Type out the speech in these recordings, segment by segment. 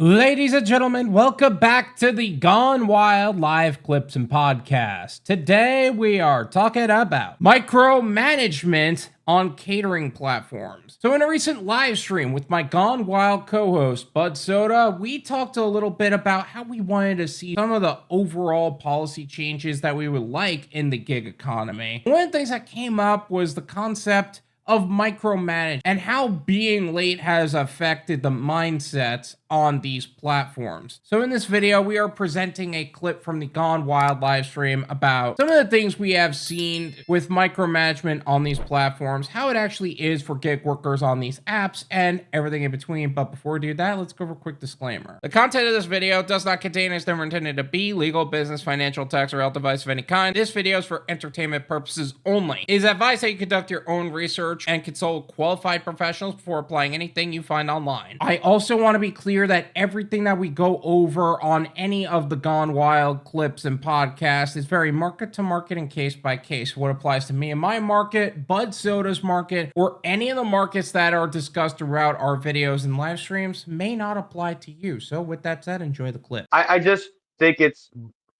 Ladies and gentlemen, welcome back to the Gone Wild live clips and podcast. Today we are talking about micromanagement on catering platforms. So in a recent live stream with my Gone Wild co-host Budsoda, we talked a little bit about how we wanted to see some of the overall policy changes that we would like in the gig economy. One of the things that came up was the concept of micromanagement and how being late has affected the mindsets on these platforms. So in this video, we are presenting a clip from the Gone Wild live stream about some of the things we have seen with micromanagement on these platforms, how it actually is for gig workers on these apps, and everything in between. But before we do that, let's go over a quick disclaimer. The content of this video does not contain, is never intended to be, legal, business, financial, tax, or health advice of any kind. This video is for entertainment purposes only. It is advised that you conduct your own research and consult qualified professionals before applying anything you find online. I also want to be clear that everything that we go over on any of the Gone Wild clips and podcasts is very market to market and case by case. What applies to me and my market, Budsoda's market, or any of the markets that are discussed throughout our videos and live streams may not apply to you. So with that said, enjoy the clip. I just think it's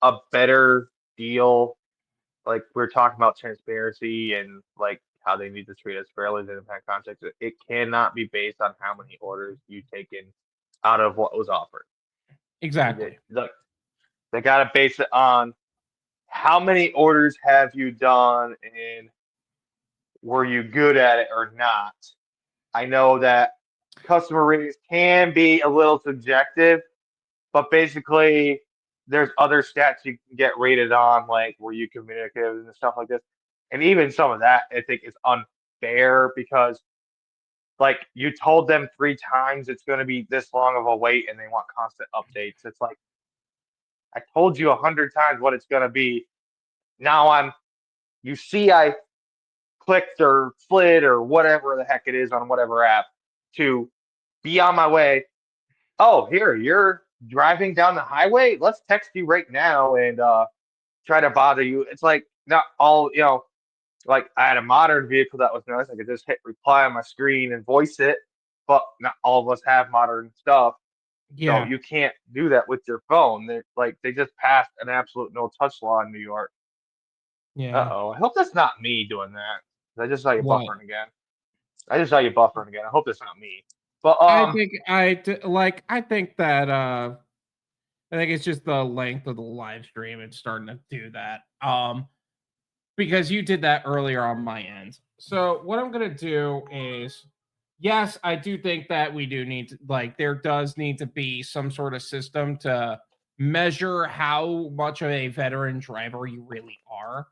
a better deal. Like we're talking about transparency and like how they need to treat us fairly in impact context. It cannot be based on how many orders you take in out of what was offered. Exactly. Look, they got to base it on how many orders have you done and were you good at it or not. I know that customer ratings can be a little subjective, but basically there's other stats you can get rated on, like were you communicative and stuff like this. And even some of that I think is unfair because like you told them 3 times it's going to be this long of a wait and they want constant updates. It's like I told you 100 times what it's going to be. Now you see I clicked or slid or whatever the heck it is on whatever app to be on my way. Oh, here, you're driving down the highway. Let's text you right now and try to bother you. It's like not all, like I had a modern vehicle that was nice. I could just hit reply on my screen and voice it, but not all of us have modern stuff. So Yeah. you can't do that with your phone. They just passed an absolute no touch law in New York. Yeah. I hope that's not me doing that. I just saw you What? buffering again. I just saw you buffering again. I hope that's not me. But I think that I think it's just the length of the live stream. It's starting to do that. Because you did that earlier on my end. So what I'm gonna do is, yes, I do think that we do need to, like, there does need to be some sort of system to measure how much of a veteran driver you really are.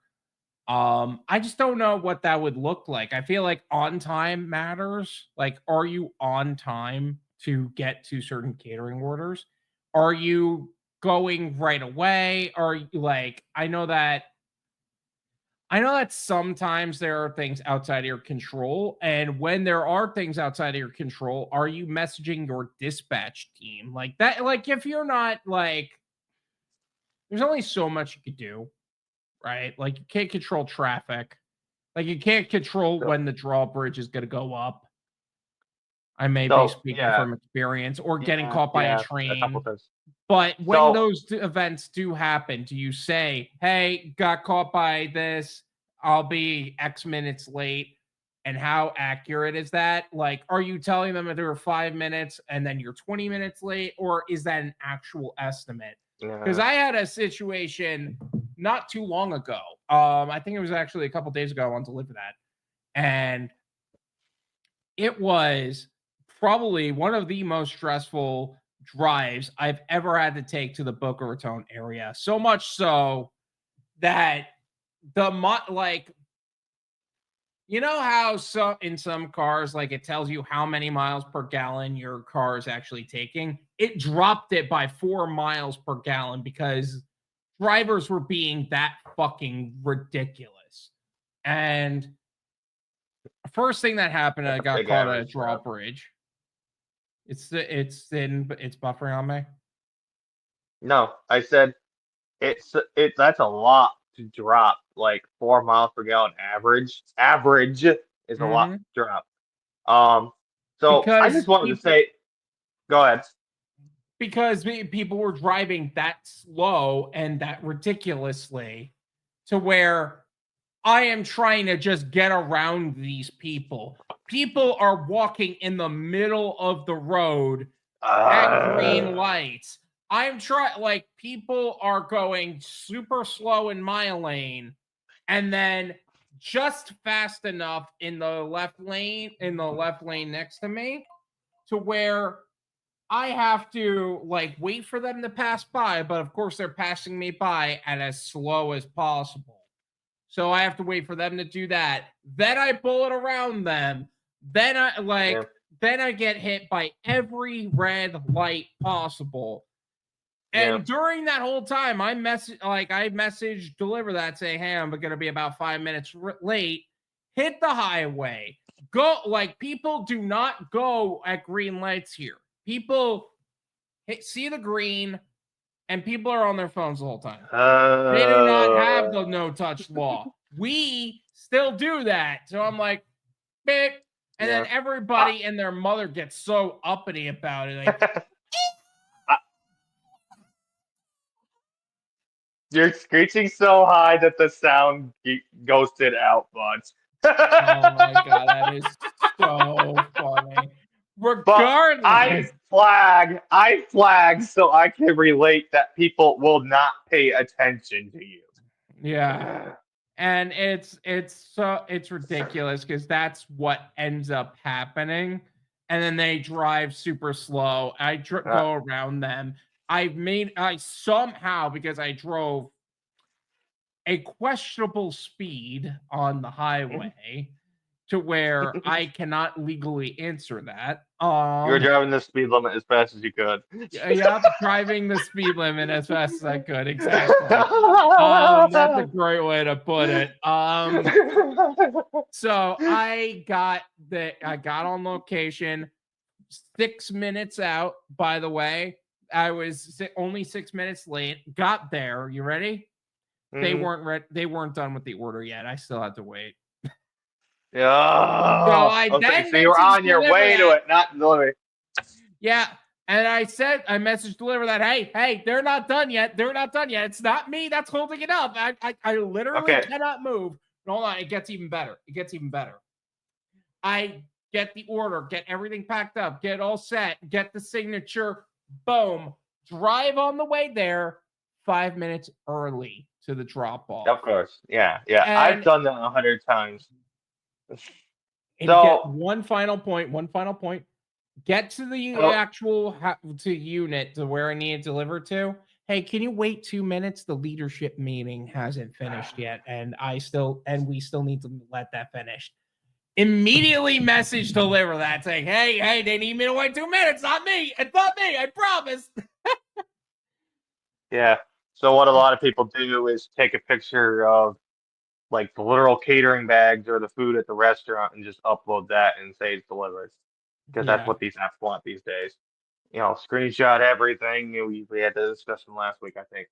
I just don't know what that would look like. I feel like on time matters. Like, are you on time to get to certain catering orders? Are you going right away? Are you like, I know that sometimes there are things outside of your control. And when there are things outside of your control, are you messaging your dispatch team like that? Like, if you're not like, there's only so much you could do, right? Like, you can't control traffic. Like, you can't control so, when the drawbridge is going to go up. I may be so speaking yeah, from experience, or getting yeah, caught by a yeah, a couple train. times. But when So those events do happen, do you say, "Hey, got caught by this. I'll be X minutes late." And how accurate is that? Like, are you telling them that there were 5 minutes and then you're 20 minutes late, or is that an actual estimate? Because yeah, I had a situation not too long ago. I think it was actually a couple days ago on Deliver That, and it was probably one of the most stressful drives I've ever had to take to the Boca Raton area. So much so that like, you know how so in some cars, like, it tells you how many miles per gallon your car is actually taking? It dropped it by 4 miles per gallon because drivers were being that fucking ridiculous. And first thing that happened, I that's a got big caught at a average drop. drawbridge. It's buffering on me. No, I said that's a lot to drop. Like 4 miles per gallon average. Average is a lot Mhm. to drop. Um, so I Because just wanted to people say, go ahead. because people were driving that slow and that ridiculously to where I am trying to just get around these people. People are walking in the middle of the road at green lights. I'm trying, like, people are going super slow in my lane and then just fast enough in the left lane next to me to where I have to like wait for them to pass by, but of course they're passing me by at as slow as possible. So I have to wait for them to do that. Then I bullet around them. Then I get hit by every red light possible. And during that whole time, I messaged Deliver That saying, "Hey, I'm going to be about 5 minutes late." Hit the highway. Go, like, people do not go at green lights here. People see the green, and people are on their phones the whole time. They do not have the no-touch law. We still do that. So I'm like, beep. And then everybody and their mother gets so uppity about it. Like, you're screeching so high that the sound ghosted out, Buds. Oh my god, that is so funny. Regardless, but I flag so I can relate that people will not pay attention to you. Yeah. And it's ridiculous because that's what ends up happening. And then they drive super slow. I go around them. I somehow, because I drove a questionable speed on the highway to where I cannot legally answer that. You were driving the speed limit as fast as you could. Yeah, driving the speed limit as fast as I could. Exactly. That's a great way to put it. So I got on location 6 minutes out. By the way, I was only 6 minutes late. Got there. You ready? They weren't done with the order yet. I still had to wait. Yeah. So you were on your way to it, not delivery. Yeah. And I messaged Deliver That, hey, they're not done yet. They're not done yet. It's not me that's holding it up. I literally cannot move. Hold on, it gets even better. I get the order, get everything packed up, get all set, get the signature, boom, drive on the way there 5 minutes early to the drop off. Of course. Yeah. I've done that 100 times. And get one final point. Get to the actual unit to where I need it delivered to. Hey, can you wait 2 minutes? The leadership meeting hasn't finished yet, and we still need to let that finish. Immediately message Deliver That saying, hey, they need me to wait 2 minutes. Not me. It's not me. I promise. Yeah. So what a lot of people do is take a picture of like the literal catering bags or the food at the restaurant and just upload that and say it's delivered. Because that's what these apps want these days. Screenshot everything. We had to discuss them last week, I think.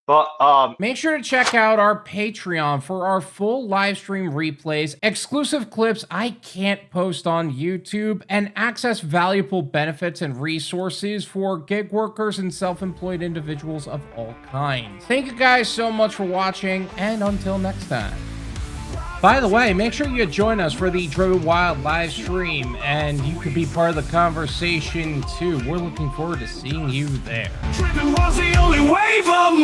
But make sure to check out our Patreon for our full live stream replays, exclusive clips I can't post on YouTube, and access valuable benefits and resources for gig workers and self-employed individuals of all kinds. Thank you guys so much for watching, and until next time. By the way, make sure you join us for the Driven Wyld live stream, and you could be part of the conversation too. We're looking forward to seeing you there. Driven was the only way for